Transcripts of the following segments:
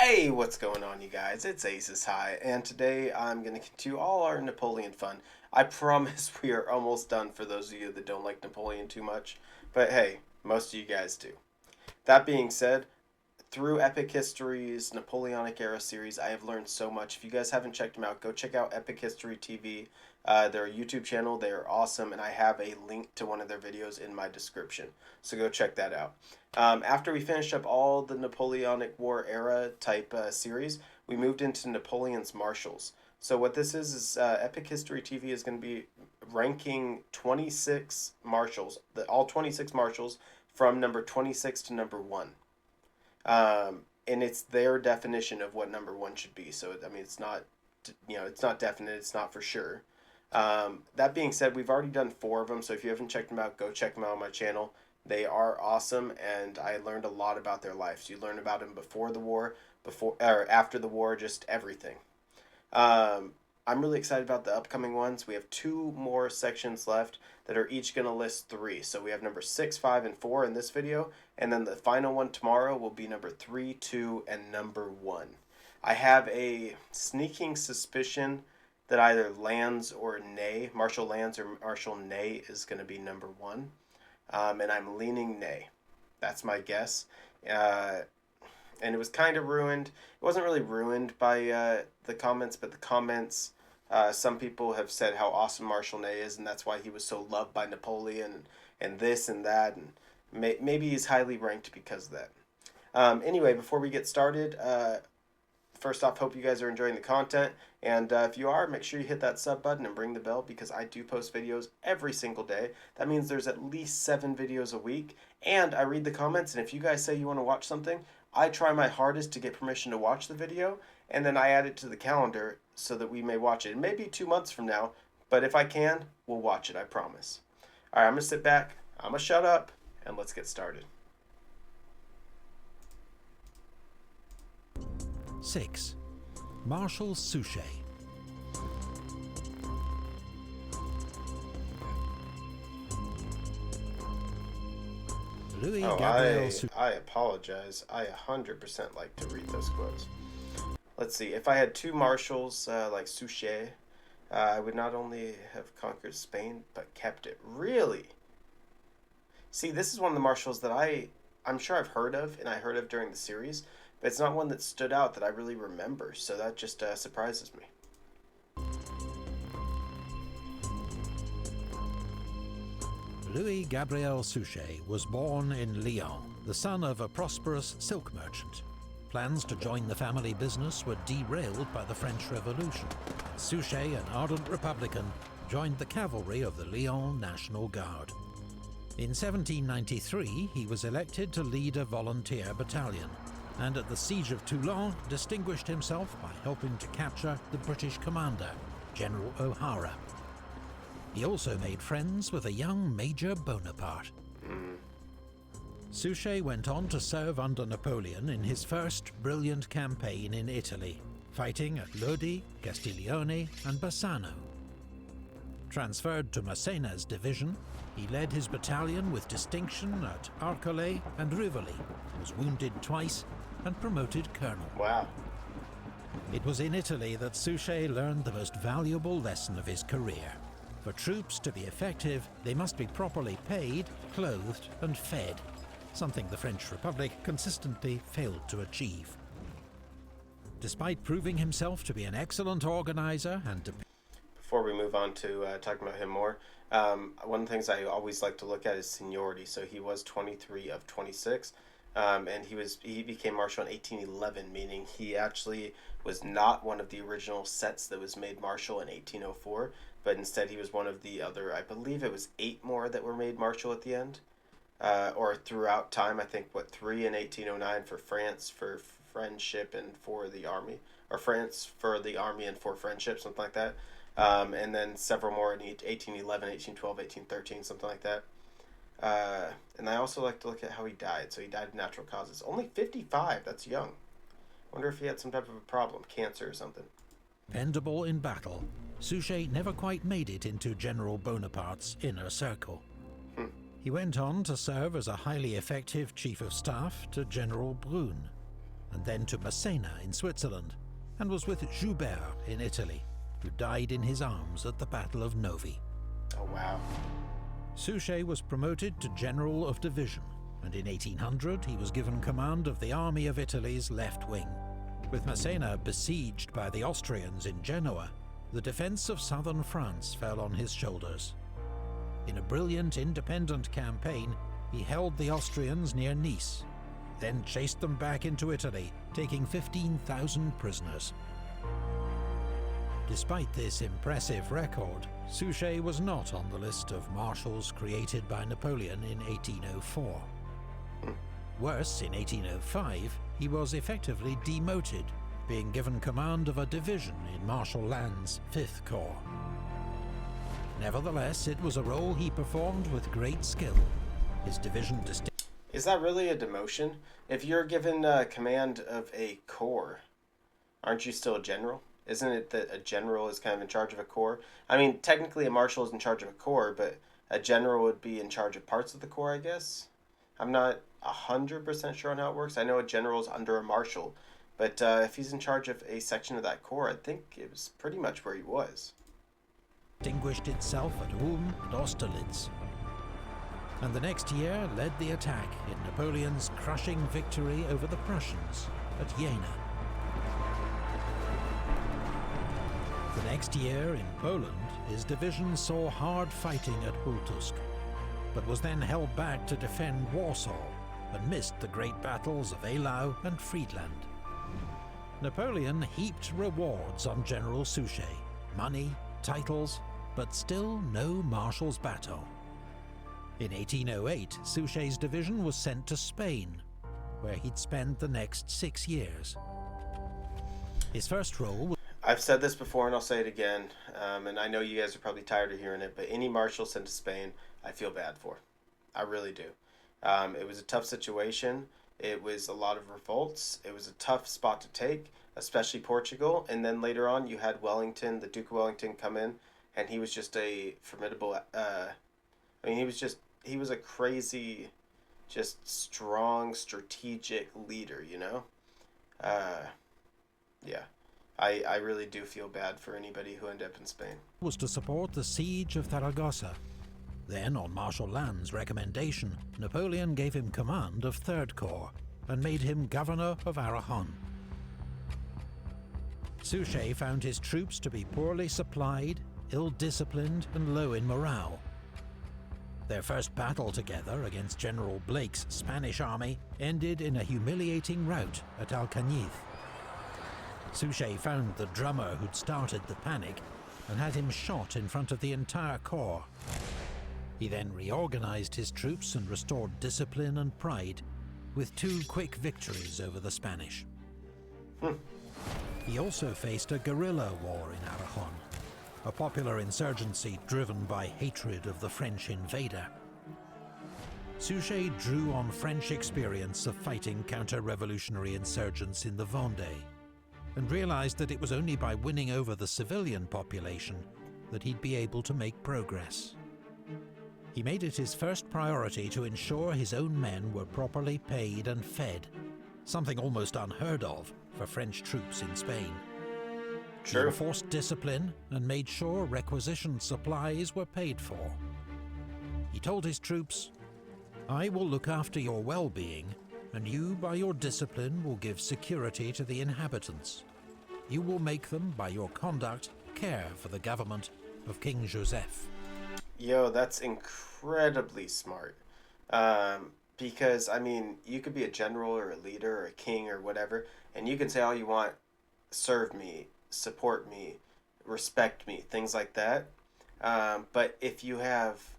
Hey, what's going on, you guys? It's Aces High, and today I'm going to continue all our Napoleon fun. I promise we are almost done for those of you that don't like Napoleon too much, but hey, most of you guys do. That being said, through Epic History's Napoleonic Era series, I have learned so much. If you guys haven't checked them out, go check out Epic History TV. Their YouTube channel, they are awesome, and I have a link to one of their videos in my description. So go check that out. After we finished up all the Napoleonic War era type series, we moved into Napoleon's Marshals. So what this is Epic History TV is going to be ranking 26 marshals, all 26 marshals from number 26 to number 1. And it's their definition of what number 1 should be. So I mean, it's not, it's not definite. It's not for sure. That being said, we've already done 4 of them. So if you haven't checked them out, go check them out on my channel. They are awesome, and I learned a lot about their lives. You learn about them before the war, before or after the war, just everything. I'm really excited about the upcoming ones. We have 2 more sections left that are each going to list 3. So we have number 6, 5, and 4 in this video, and then the final one tomorrow will be number 3, 2, and number 1. I have a sneaking suspicion that either Lands or Ney, Marshal Lands or Marshal Ney is going to be number 1. And I'm leaning Ney. That's my guess. And it was kind of ruined. It wasn't really ruined by the comments, but the comments, some people have said how awesome Marshal Ney is, and that's why he was so loved by Napoleon, and this and that, and maybe he's highly ranked because of that. Anyway, before we get started, first off, hope you guys are enjoying the content, and if you are, make sure you hit that sub button and ring the bell, because I do post videos every single day. That means there's at least 7 videos a week, and I read the comments, and if you guys say you want to watch something, I try my hardest to get permission to watch the video, and then I add it to the calendar so that we may watch it. It may be 2 months from now, but if I can, we'll watch it, I promise. Alright, I'm going to sit back, I'm going to shut up, and let's get started. 6. Marshal Suchet. I apologize. I 100% like to read those quotes. Let's see. If I had 2 marshals like Suchet, I would not only have conquered Spain, but kept it. Really? See, this is one of the marshals that I'm sure I've heard of, and I heard of during the series, but it's not one that stood out that I really remember, so that just surprises me. Louis Gabriel Suchet was born in Lyon, the son of a prosperous silk merchant. Plans to join the family business were derailed by the French Revolution. Suchet, an ardent Republican, joined the cavalry of the Lyon National Guard. In 1793, he was elected to lead a volunteer battalion, and at the Siege of Toulon distinguished himself by helping to capture the British commander, General O'Hara. He also made friends with a young Major Bonaparte. Suchet went on to serve under Napoleon in his first brilliant campaign in Italy, fighting at Lodi, Castiglione and Bassano. Transferred to Massena's division, he led his battalion with distinction at Arcole and Rivoli, was wounded twice and promoted colonel. Wow. It was in Italy that Suchet learned the most valuable lesson of his career. For troops to be effective, they must be properly paid, clothed and fed, something the French Republic consistently failed to achieve. Despite proving himself to be an excellent organizer and before we move on to talking about him more, one of the things I always like to look at is seniority. So he was 23 of 26, and he became marshal in 1811, meaning he actually was not one of the original sets that was made marshal in 1804, but instead he was one of the other, I believe it was 8 more that were made marshal at the end, or throughout time. I think 3 in 1809 for France for friendship and for the army, or France for the army and for friendship, something like that. And then several more in 1811, 1812, 1813, something like that. And I also like to look at how he died. So he died of natural causes. Only 55, that's young. Wonder if he had some type of a problem, cancer or something. dependable in battle, Suchet never quite made it into General Bonaparte's inner circle. He went on to serve as a highly effective chief of staff to General Brune, and then to Massena in Switzerland, and was with Joubert in Italy, who died in his arms at the Battle of Novi. Oh, wow. Suchet was promoted to General of Division, and in 1800 he was given command of the Army of Italy's left wing. With Massena besieged by the Austrians in Genoa, the defence of southern France fell on his shoulders. In a brilliant independent campaign, he held the Austrians near Nice, then chased them back into Italy, taking 15,000 prisoners. Despite this impressive record, Suchet was not on the list of marshals created by Napoleon in 1804. Worse, in 1805, he was effectively demoted, being given command of a division in Marshal Lannes's 5th Corps. Nevertheless, it was a role he performed with great skill. His division Is that really a demotion? If you're given command of a corps, aren't you still a general? Isn't it that a general is kind of in charge of a corps? I mean, technically a marshal is in charge of a corps, but a general would be in charge of parts of the corps, I guess? I'm not 100% sure on how it works. I know a general is under a marshal, but if he's in charge of a section of that corps, I think it was pretty much where he was. Distinguished itself at Ulm and Austerlitz, and the next year led the attack in Napoleon's crushing victory over the Prussians at Jena. The next year in Poland, his division saw hard fighting at Hultusk, but was then held back to defend Warsaw and missed the great battles of Eylau and Friedland. Napoleon heaped rewards on General Suchet, money, titles, but still no marshal's baton. In 1808, Suchet's division was sent to Spain, where he'd spend the next 6 years. His first role was... I've said this before and I'll say it again, and I know you guys are probably tired of hearing it, but any marshal sent to Spain, I feel bad for. I really do. It was a tough situation. It was a lot of revolts. It was a tough spot to take, especially Portugal. And then later on, you had Wellington, the Duke of Wellington, come in, and he was just a formidable... he was a crazy, just strong, strategic leader, you know? Yeah. I really do feel bad for anybody who ended up in Spain. Was to support the siege of Zaragoza. Then, on Marshal Lannes's recommendation, Napoleon gave him command of 3rd Corps and made him governor of Aragon. Suchet found his troops to be poorly supplied, ill-disciplined, and low in morale. Their first battle together against General Blake's Spanish army ended in a humiliating rout at Alcañiz. Suchet found the drummer who'd started the panic and had him shot in front of the entire corps. He then reorganized his troops and restored discipline and pride with 2 quick victories over the Spanish. He also faced a guerrilla war in Aragon, a popular insurgency driven by hatred of the French invader. Suchet drew on French experience of fighting counter-revolutionary insurgents in the Vendée, and realized that it was only by winning over the civilian population that he'd be able to make progress. He made it his first priority to ensure his own men were properly paid and fed, something almost unheard of for French troops in Spain. He enforced discipline and made sure requisitioned supplies were paid for. He told his troops, "I will look after your well-being, and you, by your discipline, will give security to the inhabitants. You will make them, by your conduct, care for the government of King Joseph." Yo, that's incredibly smart. Because, I mean, you could be a general or a leader or a king or whatever, and you can say all you want, serve me, support me, respect me, things like that. But if you have,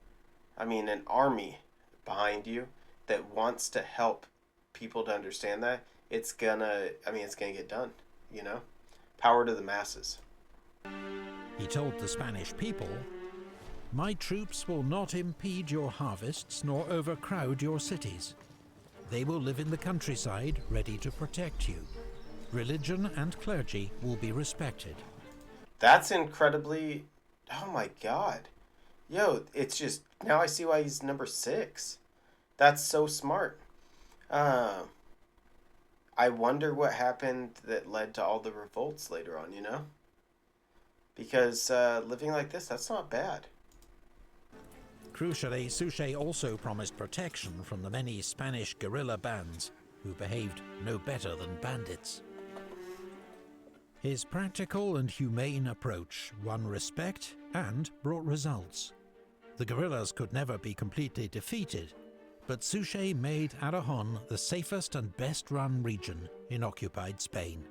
an army behind you that wants to help people to understand that, it's gonna get done, you know? Power to the masses. He told the Spanish people, "My troops will not impede your harvests nor overcrowd your cities. They will live in the countryside, ready to protect you. Religion and clergy will be respected." That's incredibly... Oh my god. Yo, it's just... Now I see why he's number 6. That's so smart. I wonder what happened that led to all the revolts later on, Because living like this, that's not bad. Crucially, Suchet also promised protection from the many Spanish guerrilla bands who behaved no better than bandits. His practical and humane approach won respect and brought results. The guerrillas could never be completely defeated, but Suchet made Aragon the safest and best-run region in occupied Spain.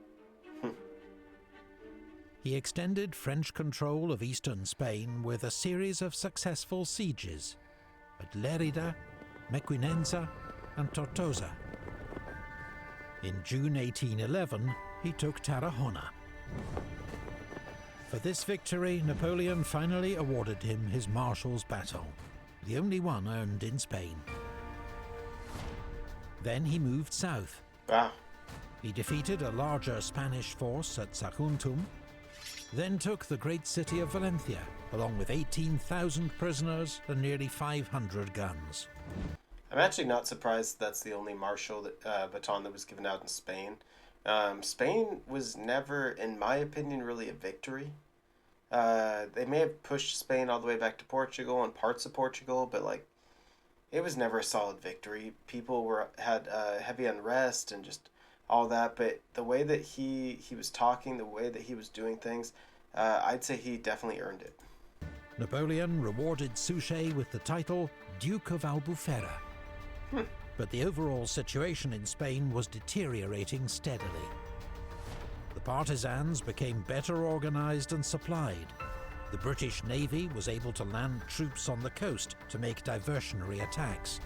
He extended French control of eastern Spain with a series of successful sieges at Lérida, Mequinenza and Tortosa. In June 1811, he took Tarragona. For this victory, Napoleon finally awarded him his Marshal's baton, the only one earned in Spain. Then he moved south. Wow. He defeated a larger Spanish force at Saguntum, then took the great city of Valencia, along with 18,000 prisoners and nearly 500 guns. I'm actually not surprised that's the only marshal baton that was given out in Spain. Spain was never, in my opinion, really a victory. They may have pushed Spain all the way back to Portugal and parts of Portugal, but it was never a solid victory. People had heavy unrest and just all that, but the way that he was talking, the way that he was doing things, I'd say he definitely earned it. Napoleon rewarded Suchet with the title Duke of Albufera. But the overall situation in Spain was deteriorating steadily. The partisans became better organized and supplied. The British Navy was able to land troops on the coast to make diversionary attacks,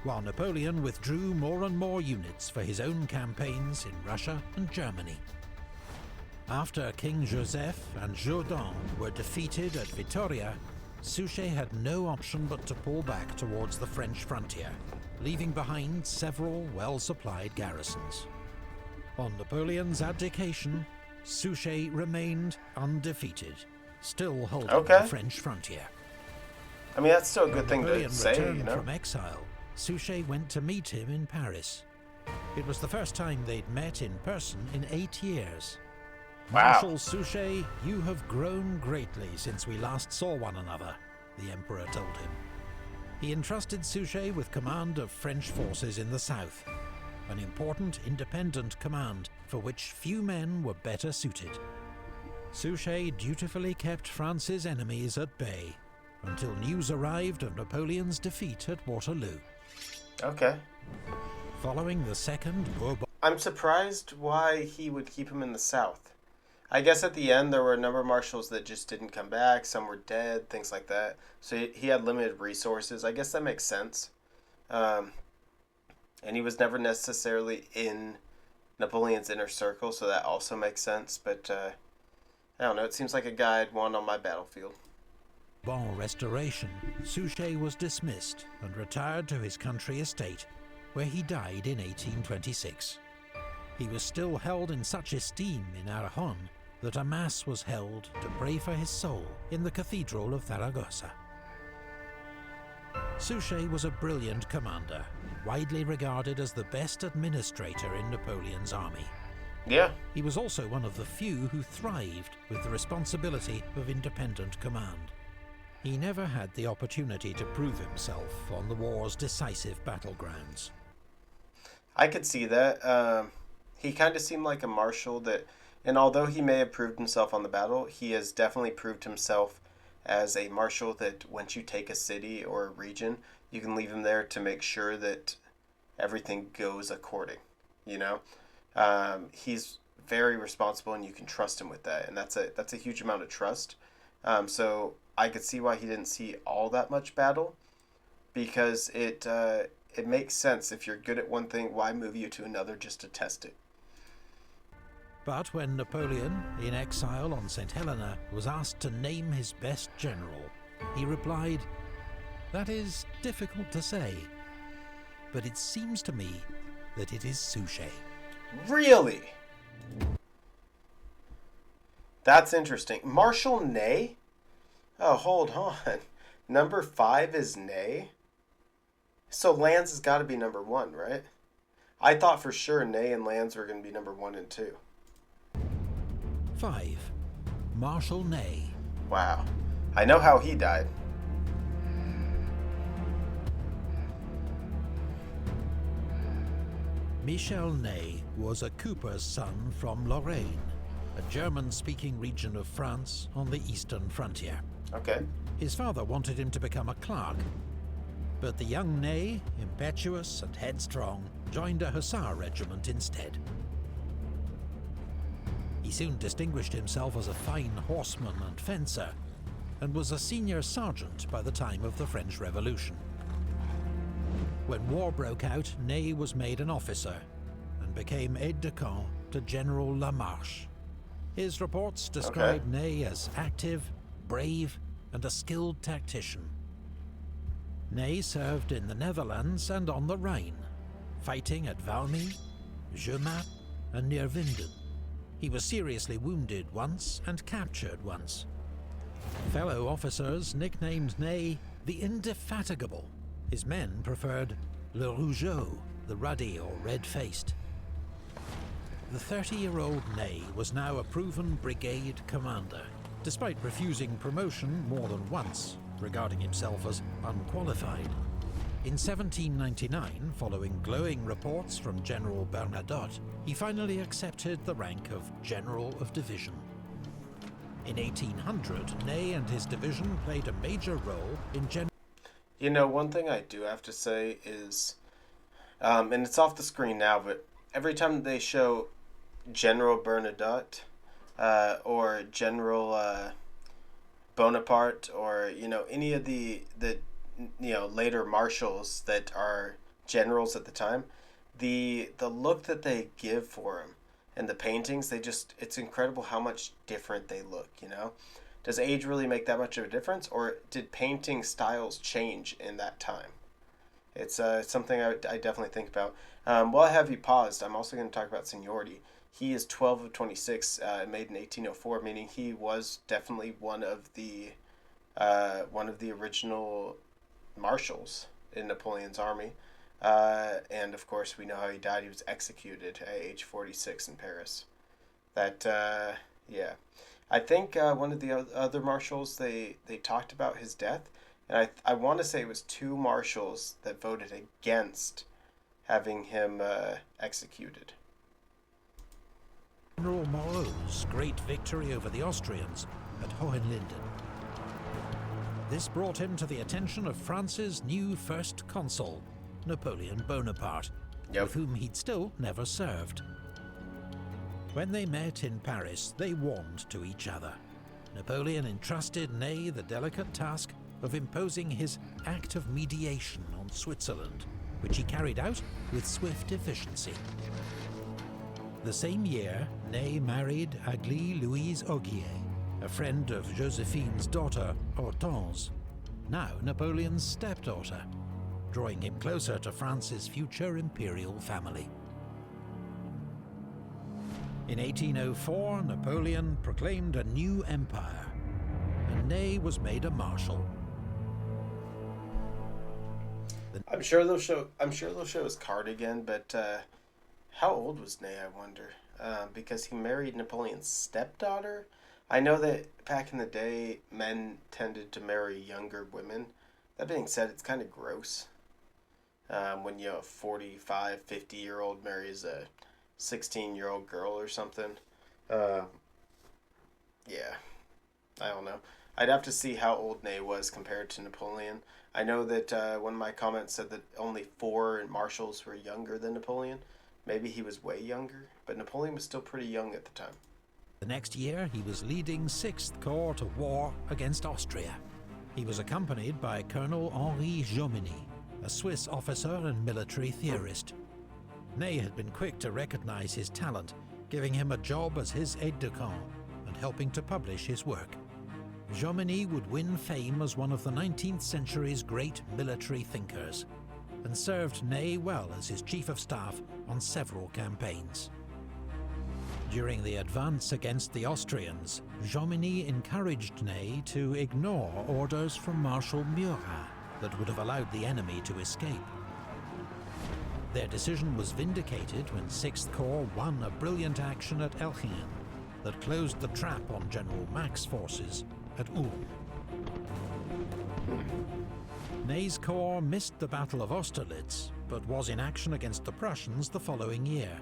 while Napoleon withdrew more and more units for his own campaigns in Russia and Germany. After King Joseph and Jourdan were defeated at Vitoria, Suchet had no option but to pull back towards the French frontier, leaving behind several well-supplied garrisons. On Napoleon's abdication, Suchet remained undefeated, still holding the French frontier. I mean, that's still a good thing Napoleon to say, returned from exile. Suchet went to meet him in Paris. It was the first time they'd met in person in 8 years. Wow. Marshal Suchet, you have grown greatly since we last saw one another, the Emperor told him. He entrusted Suchet with command of French forces in the south, an important independent command for which few men were better suited. Suchet dutifully kept France's enemies at bay until news arrived of Napoleon's defeat at Waterloo. Okay. Following the Second Bourbon... I'm surprised why he would keep him in the south. I guess at the end there were a number of marshals that just didn't come back. Some were dead, things like that. So he had limited resources. I guess that makes sense. And he was never necessarily in Napoleon's inner circle, so that also makes sense. But I don't know, it seems like a guy I'd want on my battlefield. Restoration, Suchet was dismissed and retired to his country estate, where he died in 1826. He was still held in such esteem in Aragon that a mass was held to pray for his soul in the Cathedral of Zaragoza. Suchet was a brilliant commander, widely regarded as the best administrator in Napoleon's army. Yeah. He was also one of the few who thrived with the responsibility of independent command. He never had the opportunity to prove himself on the war's decisive battlegrounds. I could see that. He kind of seemed like a marshal that, and although he may have proved himself on the battle, he has definitely proved himself as a marshal that once you take a city or a region, you can leave him there to make sure that everything goes according, He's very responsible and you can trust him with that, and that's a huge amount of trust. So I could see why he didn't see all that much battle, because it makes sense. If you're good at one thing, why move you to another just to test it? But when Napoleon, in exile on St. Helena, was asked to name his best general, he replied, "That is difficult to say, but it seems to me that it is Suchet." Really? That's interesting. Marshal Ney? Oh, hold on. Number 5 is Ney? So Lanz has got to be number 1, right? I thought for sure Ney and Lannes were going to be number 1 and 2. 5. Marshal Ney. Wow. I know how he died. Marshal Ney was a cooper's son from Lorraine, a German-speaking region of France on the eastern frontier. Okay. His father wanted him to become a clerk, but the young Ney, impetuous and headstrong, joined a hussar regiment instead. He soon distinguished himself as a fine horseman and fencer, and was a senior sergeant by the time of the French Revolution. When war broke out, Ney was made an officer, and became aide-de-camp to General Lamarche. His reports describe Ney as active, brave, and a skilled tactician. Ney served in the Netherlands and on the Rhine, fighting at Valmy, Jemappes, and near Winden. He was seriously wounded once and captured once. Fellow officers nicknamed Ney the Indefatigable. His men preferred Le Rougeau, the ruddy or red-faced. The 30-year-old Ney was now a proven brigade commander, despite refusing promotion more than once, regarding himself as unqualified. In 1799, following glowing reports from General Bernadotte, he finally accepted the rank of General of Division. In 1800, Ney and his division played a major role in You know, one thing I do have to say is, and it's off the screen now, but every time they show General Bernadotte or General Bonaparte, or any of the later marshals that are generals at the time, the look that they give for him and the paintings, it's incredible how much different they look. Does age really make that much of a difference, or did painting styles change in that time? It's something I definitely think about. While I have you paused, I'm also going to talk about seniority. He is 12 of 26, made in 1804, meaning he was definitely one of the original marshals in Napoleon's army. And of course, we know how he died. He was executed at age 46 in Paris. I think one of the other marshals, they talked about his death, and I want to say it was 2 marshals that voted against having him executed. General Moreau's great victory over the Austrians at Hohenlinden. This brought him to the attention of France's new first consul, Napoleon Bonaparte, with whom he'd still never served. When they met in Paris, they warmed to each other. Napoleon entrusted Ney the delicate task of imposing his Act of Mediation on Switzerland, which he carried out with swift efficiency. The same year, Ney married Aglaé Louise Augier, a friend of Josephine's daughter, Hortense, now Napoleon's stepdaughter, drawing him closer to France's future imperial family. In 1804, Napoleon proclaimed a new empire, and Ney was made a marshal. I'm sure they'll show his card again, but how old was Ney, I wonder? Because he married Napoleon's stepdaughter. I know that back in the day, men tended to marry younger women. That being said, it's kind of gross when a 45, 50-year-old marries a 16-year-old girl or something. I don't know. I'd have to see how old Ney was compared to Napoleon. I know that one of my comments said that only 4 marshals were younger than Napoleon. Maybe he was way younger, but Napoleon was still pretty young at the time. The next year, he was leading 6th Corps to war against Austria. He was accompanied by Colonel Henri Jomini, a Swiss officer and military theorist. Ney had been quick to recognize his talent, giving him a job as his aide-de-camp and helping to publish his work. Jomini would win fame as one of the 19th century's great military thinkers, and served Ney well as his chief of staff on several campaigns. During the advance against the Austrians, Jomini encouraged Ney to ignore orders from Marshal Murat that would have allowed the enemy to escape. Their decision was vindicated when 6th Corps won a brilliant action at Elchingen that closed the trap on General Mack's forces at Ulm. Ney's corps missed the Battle of Austerlitz, but was in action against the Prussians the following year.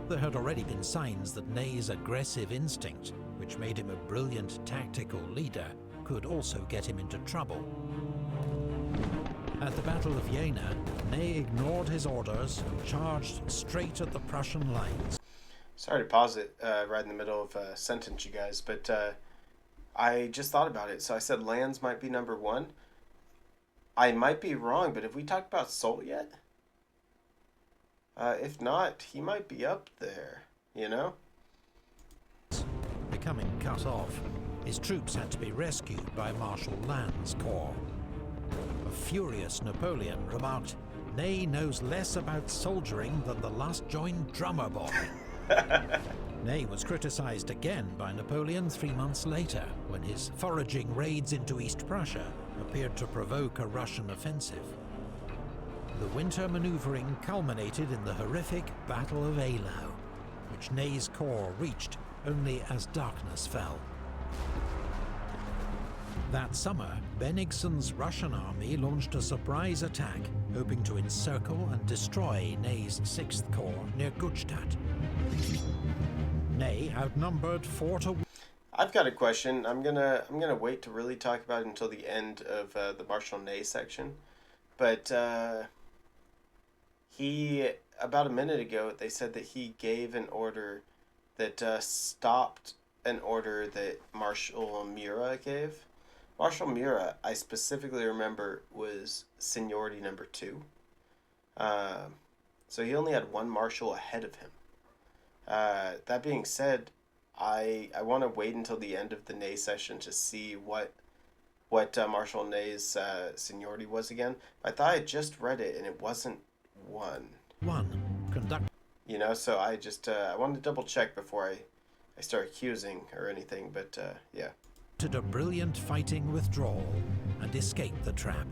There had already been signs that Ney's aggressive instinct, which made him a brilliant tactical leader, could also get him into trouble. At the Battle of Jena, Ney ignored his orders and charged straight at the Prussian lines. Sorry to pause it right in the middle of a sentence, you guys, but I just thought about it. So I said Lannes might be number 1. I might be wrong, but have we talked about Soult yet? If not, he might be up there, you know? Becoming cut off, his troops had to be rescued by Marshal Lannes' corps. A furious Napoleon remarked, "Ney knows less about soldiering than the last-joined drummer boy." Ney was criticised again by Napoleon 3 months later, when his foraging raids into East Prussia appeared to provoke a Russian offensive. The winter manoeuvring culminated in the horrific Battle of Eylau, which Ney's corps reached only as darkness fell. That summer, Bennigsen's Russian army launched a surprise attack, hoping to encircle and destroy Ney's 6th Corps near Gutstadt. Ney outnumbered 4-1. I've got a question. I'm gonna wait to really talk about it until the end of the Marshal Ney section, but he, about a minute ago, they said that he gave an order that stopped an order that Marshal Murat gave. Marshal Murat, I specifically remember, was seniority number 2. So he only had one marshal ahead of him. That being said, I want to wait until the end of the Ney session to see what Marshal Ney's seniority was again. I thought I just read it and it wasn't 1. You know, so I just I wanted to double check before I start accusing or anything, but yeah. Did a brilliant fighting withdrawal and escaped the trap.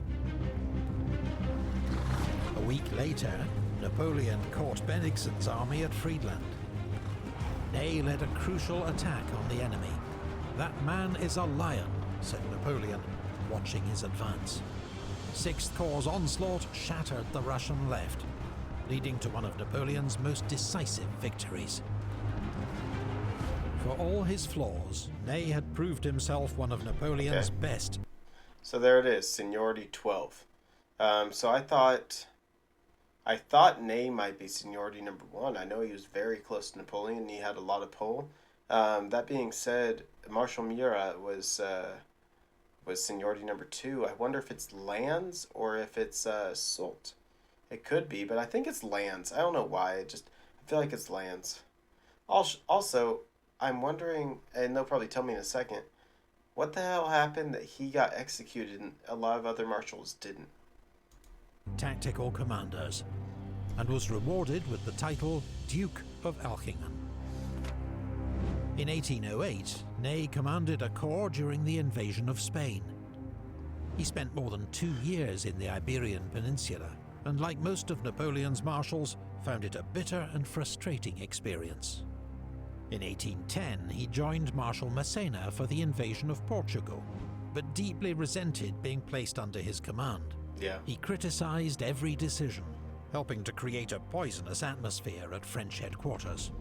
A week later, Napoleon caught Bennigsen's army at Friedland. Ney led a crucial attack on the enemy. "That man is a lion," said Napoleon, watching his advance. 6th Corps' onslaught shattered the Russian left, leading to one of Napoleon's most decisive victories. For all his flaws, Ney had proved himself one of Napoleon's best. So there it is, seniority 12. So I thought Ney might be seniority number 1. I know he was very close to Napoleon and he had a lot of pull. That being said, Marshal Murat was seniority number 2. I wonder if it's Lannes or if it's Soult. It could be, but I think it's Lannes. I don't know why. I feel like it's Lannes. Also, I'm wondering, and they'll probably tell me in a second, what the hell happened that he got executed and a lot of other marshals didn't? Tactical commanders, and was rewarded with the title Duke of Elchingen. In 1808, Ney commanded a corps during the invasion of Spain. He spent more than 2 years in the Iberian Peninsula, and like most of Napoleon's marshals, found it a bitter and frustrating experience. In 1810, he joined Marshal Massena for the invasion of Portugal, but deeply resented being placed under his command. He criticised every decision, helping to create a poisonous atmosphere at French headquarters.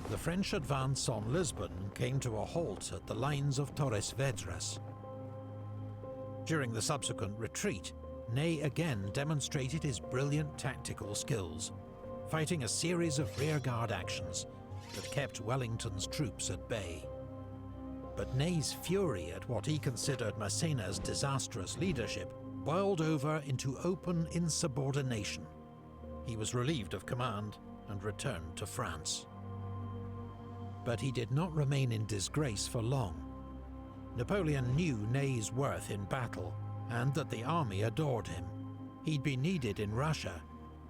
The French advance on Lisbon came to a halt at the lines of Torres Vedras. During the subsequent retreat, Ney again demonstrated his brilliant tactical skills, fighting a series of rearguard actions that kept Wellington's troops at bay. But Ney's fury at what he considered Massena's disastrous leadership boiled over into open insubordination. He was relieved of command and returned to France. But he did not remain in disgrace for long. Napoleon knew Ney's worth in battle and that the army adored him. He'd been needed in Russia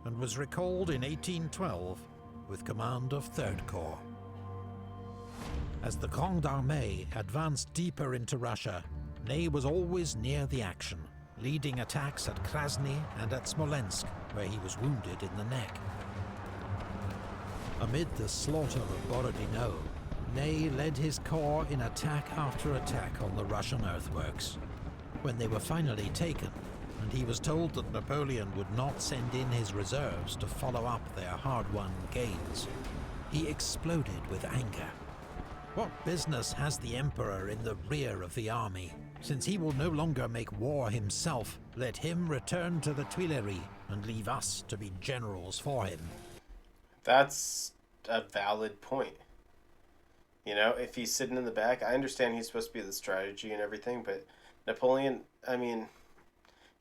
and was recalled in 1812 with command of 3rd Corps. As the Grande Armée advanced deeper into Russia, Ney was always near the action, leading attacks at Krasny and at Smolensk, where he was wounded in the neck. Amid the slaughter of Borodino, Ney led his corps in attack after attack on the Russian earthworks. When they were finally taken, and he was told that Napoleon would not send in his reserves to follow up their hard-won gains, he exploded with anger. What business has the Emperor in the rear of the army? Since he will no longer make war himself, let him return to the Tuileries and leave us to be generals for him. That's a valid point. You know, if he's sitting in the back, I understand he's supposed to be the strategy and everything, but Napoleon, I mean,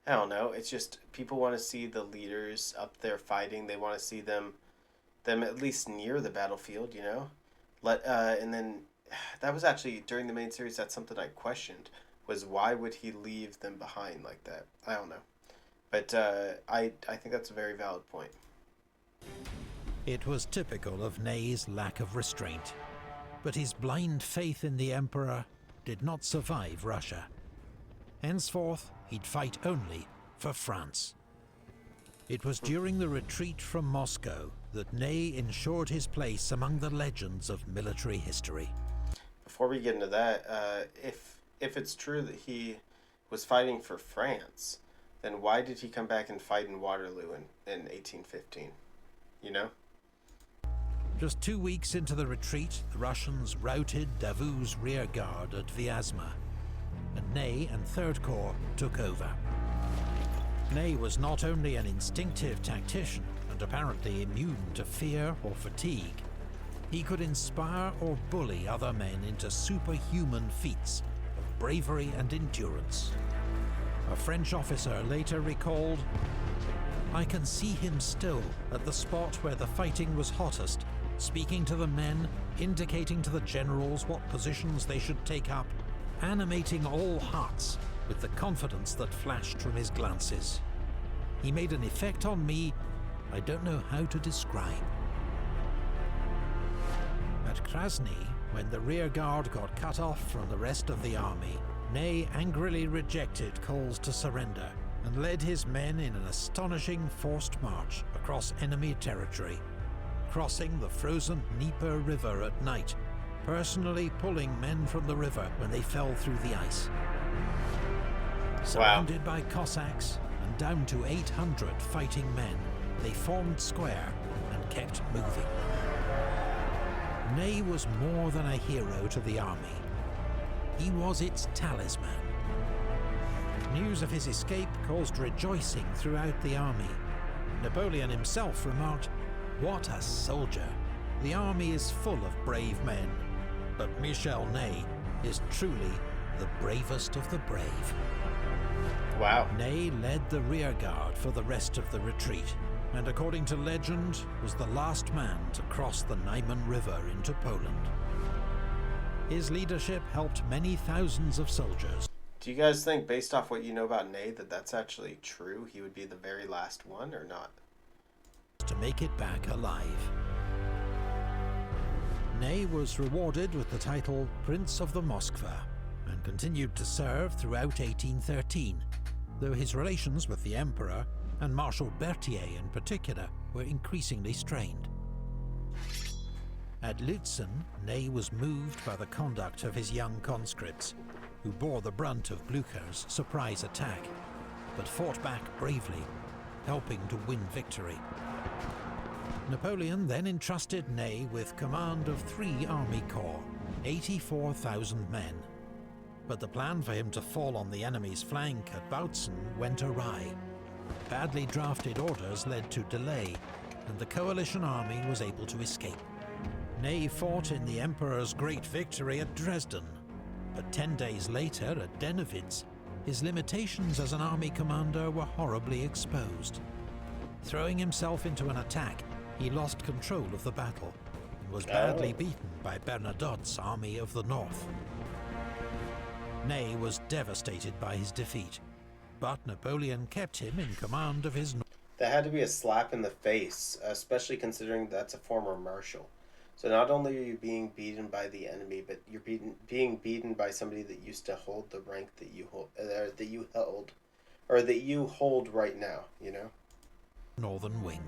I don't know. It's just people want to see the leaders up there fighting. They want to see them at least near the battlefield, you know? And then that was actually during the main series, that's something I questioned, was why would he leave them behind like that? I don't know. But I think that's a very valid point. It was typical of Ney's lack of restraint, but his blind faith in the Emperor did not survive Russia. Henceforth, he'd fight only for France. It was during the retreat from Moscow that Ney ensured his place among the legends of military history. Before we get into that, if it's true that he was fighting for France, then why did he come back and fight in Waterloo in 1815? You know? Just 2 weeks into the retreat, the Russians routed Davout's rear guard at Vyazma, and Ney and Third Corps took over. Ney was not only an instinctive tactician and apparently immune to fear or fatigue, he could inspire or bully other men into superhuman feats of bravery and endurance. A French officer later recalled, "I can see him still at the spot where the fighting was hottest, speaking to the men, indicating to the generals what positions they should take up, animating all hearts with the confidence that flashed from his glances. He made an effect on me I don't know how to describe." At Krasny, when the rear guard got cut off from the rest of the army, Ney angrily rejected calls to surrender and led his men in an astonishing forced march across enemy territory, crossing the frozen Dnieper River at night, personally pulling men from the river when they fell through the ice. Surrounded by Cossacks and down to 800 fighting men, they formed square and kept moving. Ney was more than a hero to the army. He was its talisman. News of his escape caused rejoicing throughout the army. Napoleon himself remarked, "What a soldier! The army is full of brave men, but Marshal Ney is truly the bravest of the brave." Wow. Ney led the rear guard for the rest of the retreat, and according to legend, was the last man to cross the Niemen River into Poland. His leadership helped many thousands of soldiers. Do you guys think, based off what you know about Ney, that that's actually true? He would be the very last one, or not? To make it back alive. Ney was rewarded with the title Prince of the Moskva and continued to serve throughout 1813, though his relations with the Emperor, and Marshal Berthier in particular, were increasingly strained. At Lützen, Ney was moved by the conduct of his young conscripts, who bore the brunt of Blücher's surprise attack, but fought back bravely, helping to win victory. Napoleon then entrusted Ney with command of 3 army corps, 84,000 men. But the plan for him to fall on the enemy's flank at Bautzen went awry. Badly drafted orders led to delay, and the coalition army was able to escape. Ney fought in the Emperor's great victory at Dresden, but 10 days later at Dennewitz, his limitations as an army commander were horribly exposed. Throwing himself into an attack, he lost control of the battle and was badly beaten by Bernadotte's Army of the North. Ney was devastated by his defeat, but Napoleon kept him in command of his... That had to be a slap in the face, especially considering that's a former marshal. So not only are you being beaten by the enemy, but you're being beaten by somebody that used to hold the rank that you held, or that you hold right now, you know? Northern wing.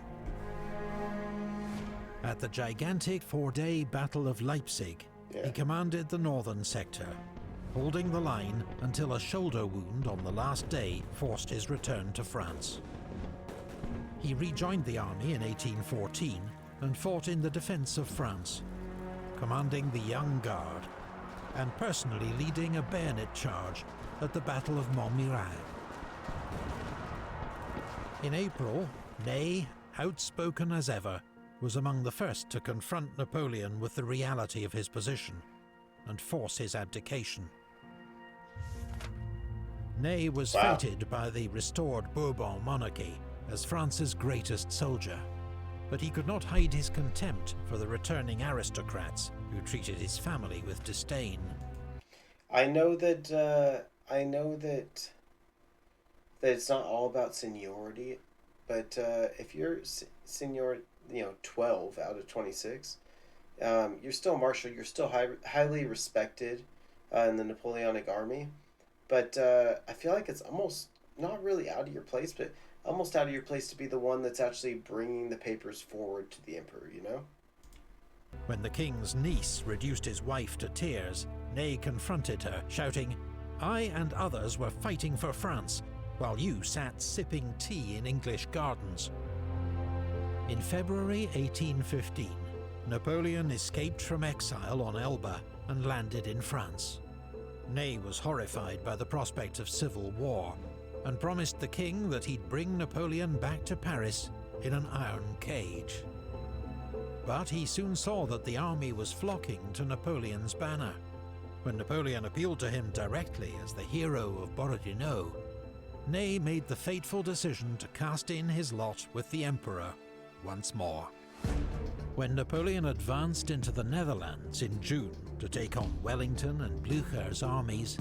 At the gigantic four-day Battle of Leipzig, he commanded the northern sector, holding the line until a shoulder wound on the last day forced his return to France. He rejoined the army in 1814 and fought in the defense of France, commanding the Young Guard and personally leading a bayonet charge at the Battle of Montmirail. In April, Ney, outspoken as ever, was among the first to confront Napoleon with the reality of his position and force his abdication. Ney was feted by the restored Bourbon monarchy as France's greatest soldier, but he could not hide his contempt for the returning aristocrats who treated his family with disdain. I know that it's not all about seniority, but if you're senior, 12 out of 26, you're still marshal. You're still highly respected in the Napoleonic army. But I feel like it's almost not really out of your place, but almost out of your place to be the one that's actually bringing the papers forward to the emperor, you know? When the king's niece reduced his wife to tears, Ney confronted her, shouting, "I and others were fighting for France, while you sat sipping tea in English gardens." In February 1815, Napoleon escaped from exile on Elba and landed in France. Ney was horrified by the prospect of civil war and promised the king that he'd bring Napoleon back to Paris in an iron cage. But he soon saw that the army was flocking to Napoleon's banner. When Napoleon appealed to him directly as the hero of Borodino, Ney made the fateful decision to cast in his lot with the emperor once more. When Napoleon advanced into the Netherlands in June to take on Wellington and Blücher's armies,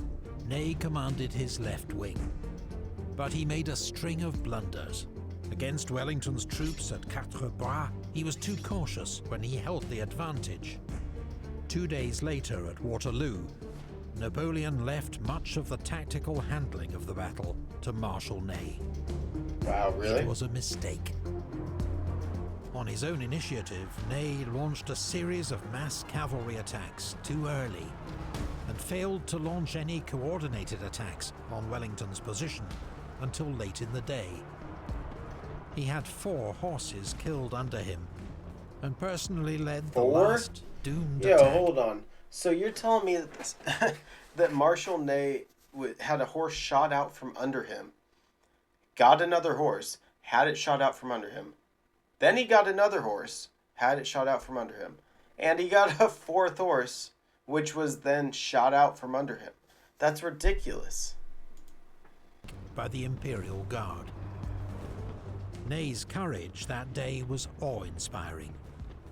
Ney commanded his left wing. But he made a string of blunders. Against Wellington's troops at Quatre Bras, he was too cautious when he held the advantage. 2 days later at Waterloo, Napoleon left much of the tactical handling of the battle to Marshal Ney. Wow, really? It was a mistake. On his own initiative, Ney launched a series of mass cavalry attacks too early and failed to launch any coordinated attacks on Wellington's position until late in the day. He had 4 horses killed under him and personally led the last doomed attack. Hold on. So you're telling me that that Marshal Ney had a horse shot out from under him, got another horse, had it shot out from under him, then he got another horse, had it shot out from under him, and he got a 4th horse, which was then shot out from under him. That's ridiculous. By the Imperial Guard. Ney's courage that day was awe-inspiring,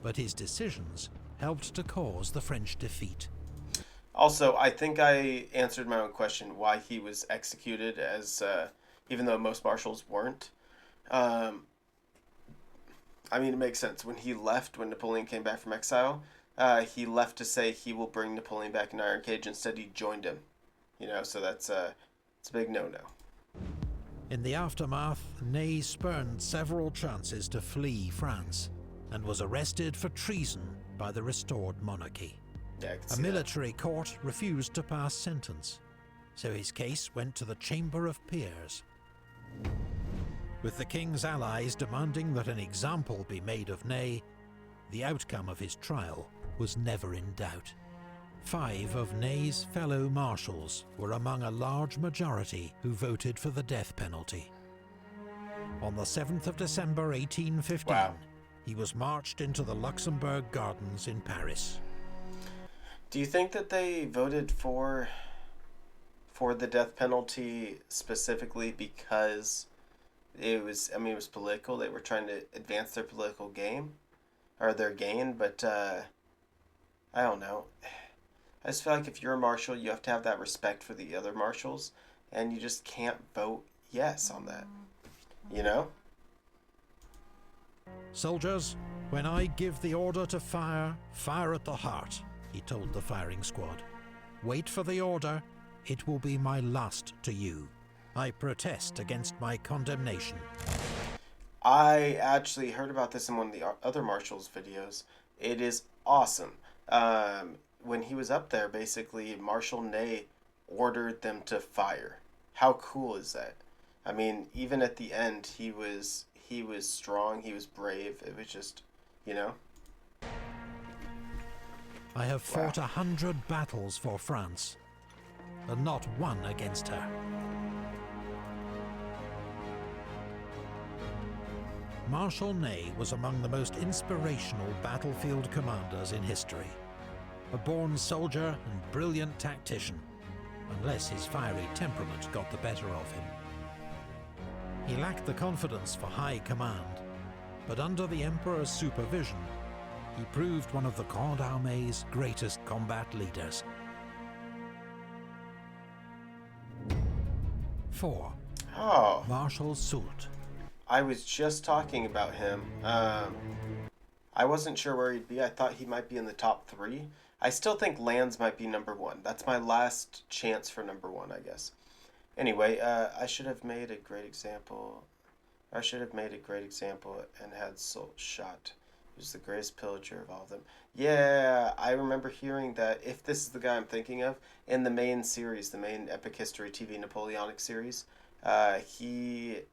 but his decisions helped to cause the French defeat. Also, I think I answered my own question why he was executed, as even though most marshals weren't. I mean, it makes sense. When he left, when Napoleon came back from exile, he left to say he will bring Napoleon back in Iron Cage. Instead, he joined him. So it's a big no-no. In the aftermath, Ney spurned several chances to flee France and was arrested for treason by the restored monarchy. Yeah, a military court refused to pass sentence, so his case went to the Chamber of Peers. With the king's allies demanding that an example be made of Ney, the outcome of his trial was never in doubt. 5 of Ney's fellow marshals were among a large majority who voted for the death penalty. On the 7th of December 1815, he was marched into the Luxembourg Gardens in Paris. Do you think that they voted for the death penalty specifically because it was political? They were trying to advance their political game, or their gain, but I don't know. I just feel like if you're a marshal, you have to have that respect for the other marshals, and you just can't vote yes on that, Soldiers, when I give the order to fire, fire at the heart, he told the firing squad. Wait for the order, it will be my last to you. I protest against my condemnation. I actually heard about this in one of the other Marshals videos. It is awesome. When he was up there, basically, Marshal Ney ordered them to fire. How cool is that? I mean, even at the end, he was strong, he was brave. It was just, you know? I have fought 100 battles for France, and not one against her. Marshal Ney was among the most inspirational battlefield commanders in history. A born soldier and brilliant tactician, unless his fiery temperament got the better of him. He lacked the confidence for high command, but under the Emperor's supervision, he proved one of the Grande Armée's greatest combat leaders. 4. Oh. Marshal Soult. I was just talking about him. I wasn't sure where he'd be. I thought he might be in the top 3. I still think Lannes might be number 1. That's my last chance for number 1, I guess. Anyway, I should have made a great example. And had Soult shot. He was the greatest pillager of all of them. Yeah, I remember hearing that, if this is the guy I'm thinking of, in the main series, the main Epic History TV Napoleonic series, he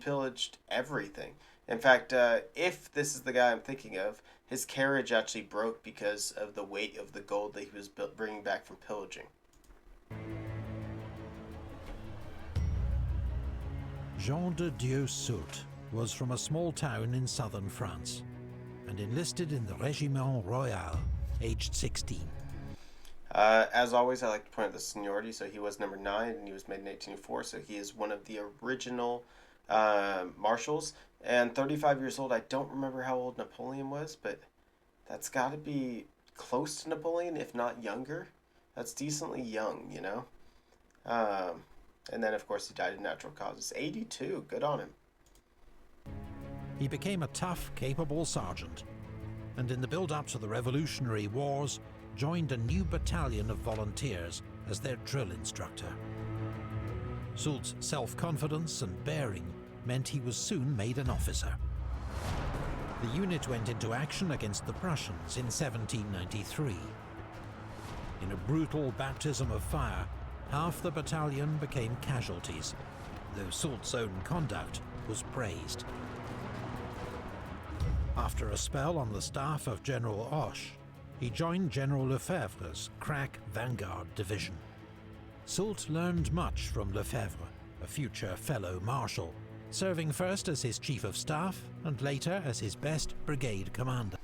pillaged everything. In fact, if this is the guy I'm thinking of, his carriage actually broke because of the weight of the gold that he was bringing back from pillaging. Jean de Dieu Soult was from a small town in southern France and enlisted in the Régiment Royal, aged 16. As always, I like to point out the seniority. So he was number 9, and he was made in 1804. So he is one of the original marshals. And 35 years old. I don't remember how old Napoleon was, but that's got to be close to Napoleon, if not younger. That's decently young, you know? And then, of course, he died of natural causes. 82. Good on him. He became a tough, capable sergeant, and in the build-up to the Revolutionary Wars, joined a new battalion of volunteers as their drill instructor. Soult's self-confidence and bearing meant he was soon made an officer. The unit went into action against the Prussians in 1793. In a brutal baptism of fire, half the battalion became casualties, though Soult's own conduct was praised. After a spell on the staff of General Hoche, he joined General Lefebvre's crack Vanguard division. Soult learned much from Lefebvre, a future fellow marshal, serving first as his chief of staff and later as his best brigade commander.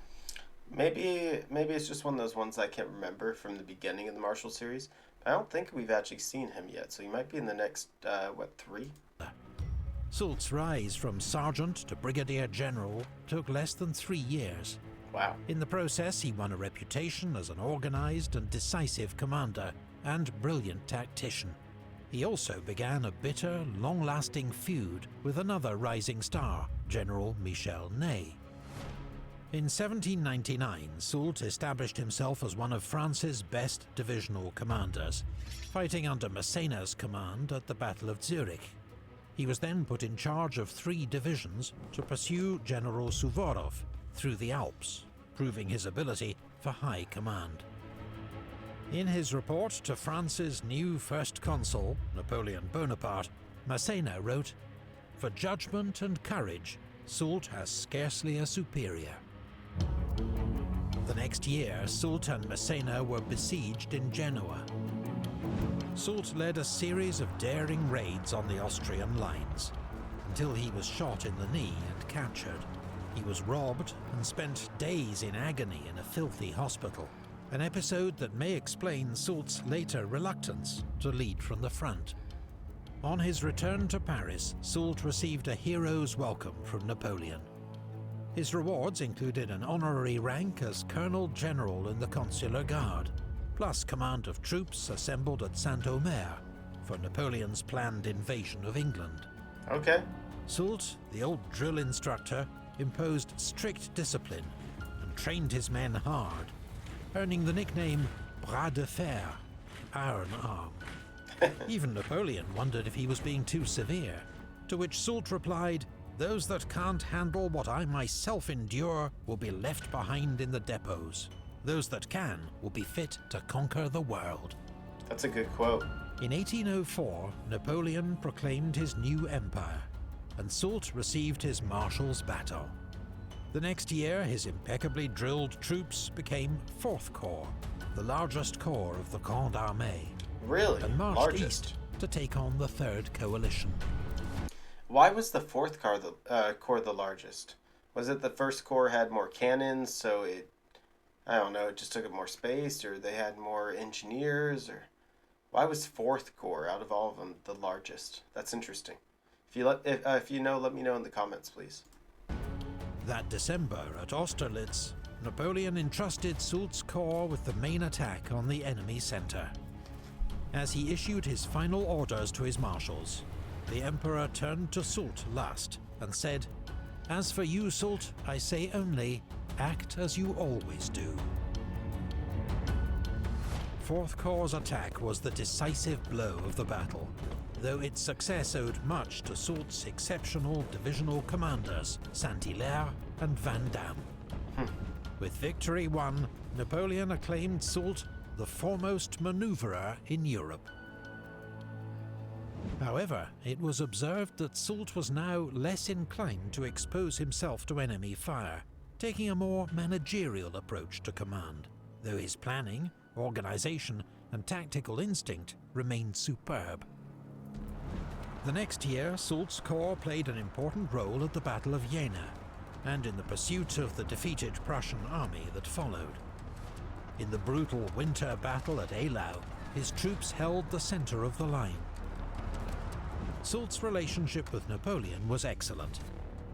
Maybe it's just one of those ones I can't remember from the beginning of the Marshal series. I don't think we've actually seen him yet, so he might be in the next, 3? Soult's rise from sergeant to brigadier general took less than 3 years. Wow. In the process, he won a reputation as an organized and decisive commander and brilliant tactician. He also began a bitter, long-lasting feud with another rising star, General Marshal Ney. In 1799, Soult established himself as one of France's best divisional commanders, fighting under Masséna's command at the Battle of Zurich. He was then put in charge of 3 divisions to pursue General Suvorov through the Alps, proving his ability for high command. In his report to France's new first consul, Napoleon Bonaparte, Masséna wrote, "For judgment and courage, Soult has scarcely a superior." The next year, Soult and Masséna were besieged in Genoa. Soult led a series of daring raids on the Austrian lines, until he was shot in the knee and captured. He was robbed and spent days in agony in a filthy hospital, an episode that may explain Soult's later reluctance to lead from the front. On his return to Paris, Soult received a hero's welcome from Napoleon. His rewards included an honorary rank as Colonel General in the Consular Guard, plus command of troops assembled at Saint-Omer for Napoleon's planned invasion of England. Okay. Soult, the old drill instructor, imposed strict discipline and trained his men hard, earning the nickname Bras de Fer, Iron Arm. Even Napoleon wondered if he was being too severe, to which Soult replied, "Those that can't handle what I myself endure will be left behind in the depots. Those that can will be fit to conquer the world." That's a good quote. In 1804, Napoleon proclaimed his new empire, and Soult received his Marshal's baton. The next year, his impeccably drilled troops became 4th Corps, the largest corps of the Grande Armée, Really? and marched Largest. east to take on the 3rd Coalition. Why was the Fourth Corps the largest? Was it the First Corps had more cannons, so I don't know, it just took up more space, or they had more engineers, or why was Fourth Corps out of all of them the largest? That's interesting. If you know, let me know in the comments, please. That December at Austerlitz, Napoleon entrusted Soult's corps with the main attack on the enemy centre. As he issued his final orders to his marshals, the Emperor turned to Soult last and said, "As for you, Soult, I say only, act as you always do." 4th Corps' attack was the decisive blow of the battle, though its success owed much to Soult's exceptional divisional commanders, Saint-Hilaire and Van Damme. With victory won, Napoleon acclaimed Soult the foremost manoeuvrer in Europe. However, it was observed that Soult was now less inclined to expose himself to enemy fire, taking a more managerial approach to command, though his planning, organisation and tactical instinct remained superb. The next year, Soult's corps played an important role at the Battle of Jena, and in the pursuit of the defeated Prussian army that followed. In the brutal winter battle at Eylau, his troops held the centre of the line. Soult's relationship with Napoleon was excellent,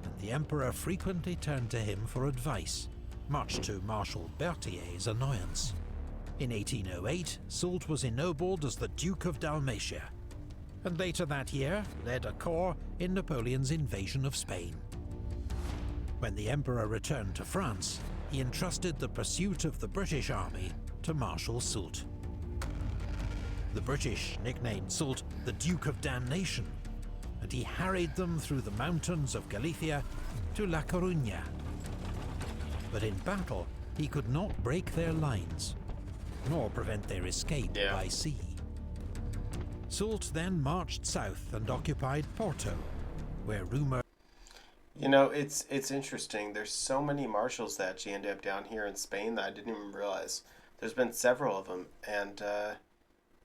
and the Emperor frequently turned to him for advice, much to Marshal Berthier's annoyance. In 1808, Soult was ennobled as the Duke of Dalmatia, and later that year led a corps in Napoleon's invasion of Spain. When the Emperor returned to France, he entrusted the pursuit of the British army to Marshal Soult. The British nicknamed Soult the Duke of Damnation, and he harried them through the mountains of Galicia to La Coruña. But in battle, he could not break their lines, nor prevent their escape by sea. Soult then marched south and occupied Porto, where rumour... You know, it's interesting. There's so many marshals that actually end up down here in Spain that I didn't even realize. There's been several of them, and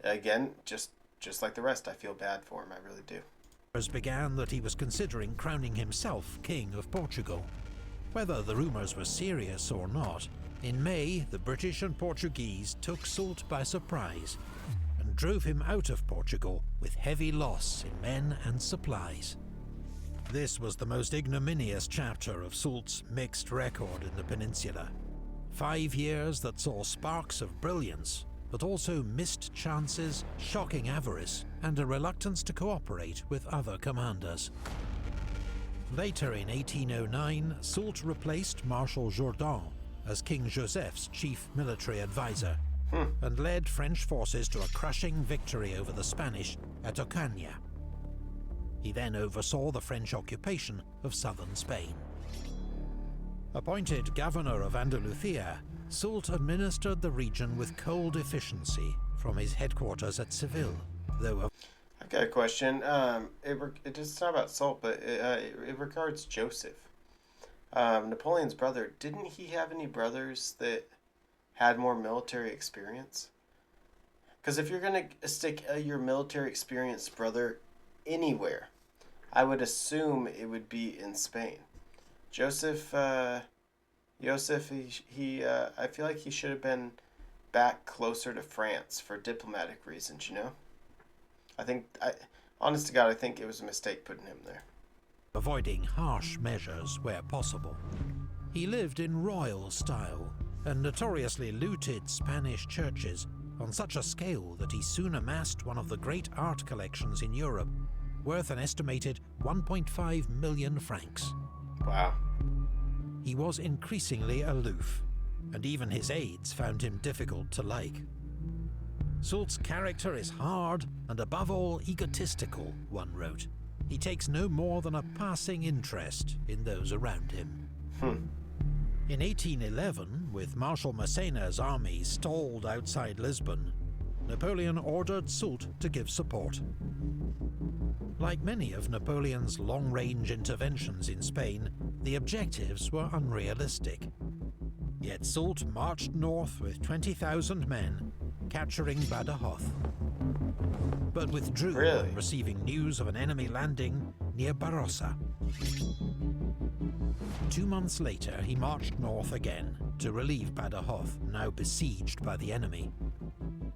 again, just like the rest, I feel bad for him. I really do. Began that he was considering crowning himself King of Portugal. Whether the rumours were serious or not, in May, the British and Portuguese took Soult by surprise and drove him out of Portugal with heavy loss in men and supplies. This was the most ignominious chapter of Soult's mixed record in the peninsula. 5 years that saw sparks of brilliance, but also missed chances, shocking avarice, and a reluctance to cooperate with other commanders. Later in 1809, Soult replaced Marshal Jourdan as King Joseph's chief military advisor, and led French forces to a crushing victory over the Spanish at Ocaña. He then oversaw the French occupation of southern Spain. Appointed governor of Andalusia, Soult administered the region with cold efficiency from his headquarters at Seville, though... I've got a question. It's not about Soult, but it regards Joseph. Napoleon's brother. Didn't he have any brothers that had more military experience? Because if you're going to stick your military experienced brother anywhere, I would assume it would be in Spain. Joseph, I feel like he should have been back closer to France for diplomatic reasons, you know? Honest to God, I think it was a mistake putting him there. Avoiding harsh measures where possible. He lived in royal style and notoriously looted Spanish churches on such a scale that he soon amassed one of the great art collections in Europe, worth an estimated 1.5 million francs. Wow. He was increasingly aloof, and even his aides found him difficult to like. Soult's character is hard and above all egotistical, one wrote. He takes no more than a passing interest in those around him. In 1811, with Marshal Massena's army stalled outside Lisbon, Napoleon ordered Soult to give support. Like many of Napoleon's long-range interventions in Spain, the objectives were unrealistic. Yet Soult marched north with 20,000 men, capturing Badajoz, but withdrew on receiving news of an enemy landing near Barossa. 2 months later, he marched north again to relieve Badajoz, now besieged by the enemy,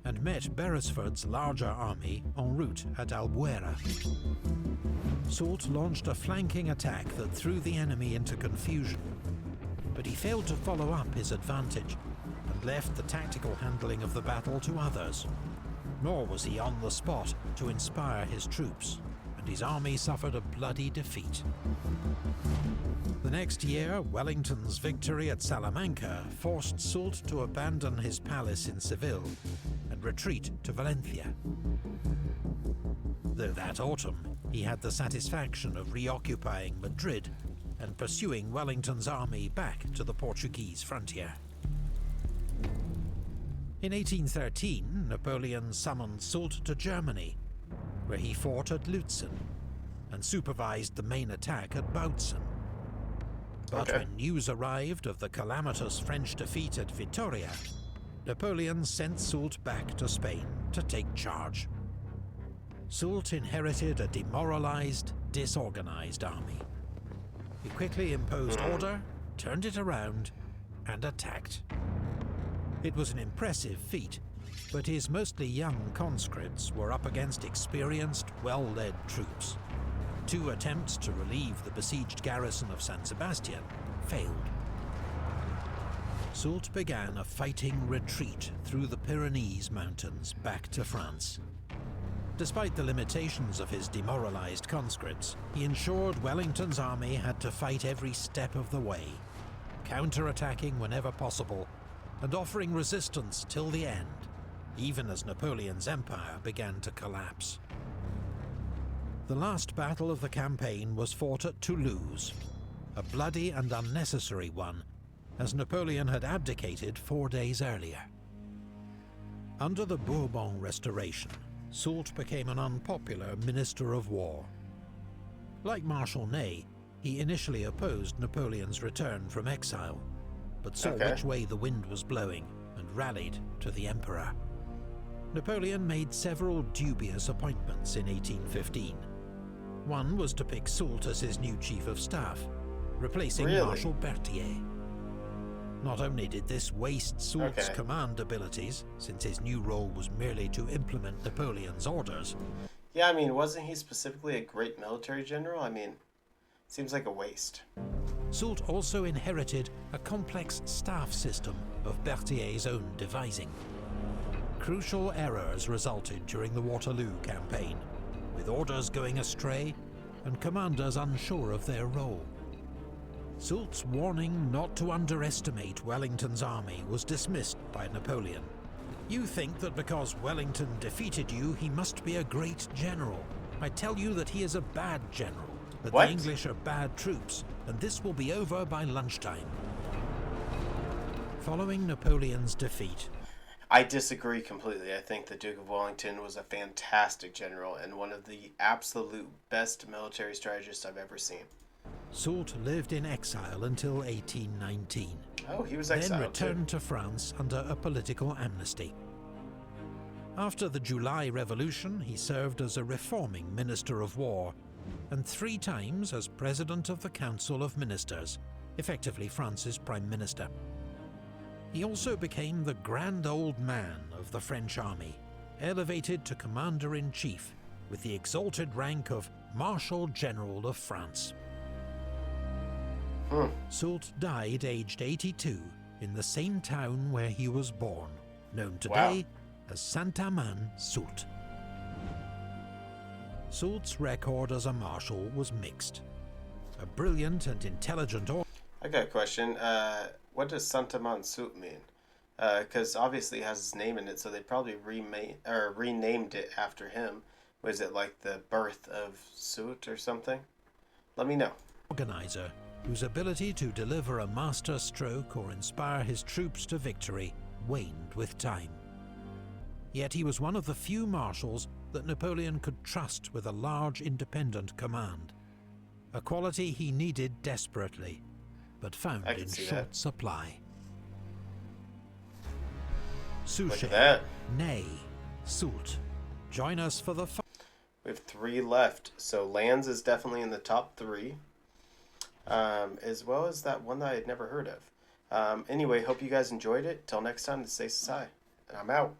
and met Beresford's larger army en route at Albuera. Soult launched a flanking attack that threw the enemy into confusion, but he failed to follow up his advantage and left the tactical handling of the battle to others. Nor was he on the spot to inspire his troops, and his army suffered a bloody defeat. The next year, Wellington's victory at Salamanca forced Soult to abandon his palace in Seville and retreat to Valencia. Though that autumn, he had the satisfaction of reoccupying Madrid and pursuing Wellington's army back to the Portuguese frontier. In 1813, Napoleon summoned Soult to Germany, where he fought at Lutzen and supervised the main attack at Bautzen. But when news arrived of the calamitous French defeat at Vitoria, Napoleon sent Soult back to Spain to take charge. Soult inherited a demoralized, disorganized army. He quickly imposed order, turned it around, and attacked. It was an impressive feat, but his mostly young conscripts were up against experienced, well-led troops. 2 attempts to relieve the besieged garrison of San Sebastian failed. Soult began a fighting retreat through the Pyrenees mountains back to France. Despite the limitations of his demoralized conscripts, he ensured Wellington's army had to fight every step of the way, counter-attacking whenever possible, and offering resistance till the end, even as Napoleon's empire began to collapse. The last battle of the campaign was fought at Toulouse, a bloody and unnecessary one, as Napoleon had abdicated 4 days earlier. Under the Bourbon Restoration, Soult became an unpopular Minister of War. Like Marshal Ney, he initially opposed Napoleon's return from exile, but saw which way the wind was blowing and rallied to the Emperor. Napoleon made several dubious appointments in 1815. One was to pick Soult as his new chief of staff, replacing Marshal Berthier. Not only did this waste Soult's command abilities, since his new role was merely to implement Napoleon's orders. Yeah, I mean, wasn't he specifically a great military general? I mean, seems like a waste. Soult also inherited a complex staff system of Berthier's own devising. Crucial errors resulted during the Waterloo campaign, with orders going astray and commanders unsure of their role. Soult's warning not to underestimate Wellington's army was dismissed by Napoleon. You think that because Wellington defeated you, he must be a great general. I tell you that he is a bad general, that the English are bad troops, and this will be over by lunchtime. Following Napoleon's defeat, I disagree completely. I think the Duke of Wellington was a fantastic general and one of the absolute best military strategists I've ever seen. Soult lived in exile until 1819. Oh, he was exiled. Then returned to France under a political amnesty. After the July Revolution, he served as a reforming Minister of War, and 3 times as President of the Council of Ministers, effectively France's Prime Minister. He also became the Grand Old Man of the French army, elevated to Commander-in-Chief with the exalted rank of Marshal General of France. Soult died aged 82 in the same town where he was born, known today as Saint-Amand-Soult. Soult's record as a marshal was mixed. A brilliant and intelligent I got a question. What does Saint-Amand-Soult mean? because obviously it has his name in it, so they probably renamed it after him. Was it like the birth of Soult or something? Let me know. Organizer whose ability to deliver a master stroke or inspire his troops to victory waned with time. Yet he was one of the few marshals that Napoleon could trust with a large independent command, a quality he needed desperately, but found in short supply. Suchet, Ney, Soult. Join us for the we have 3 left, so Lands is definitely in the top 3, as well as that one that I had never heard of. Anyway, hope you guys enjoyed it. Till next time, this is Aces High, and I'm out.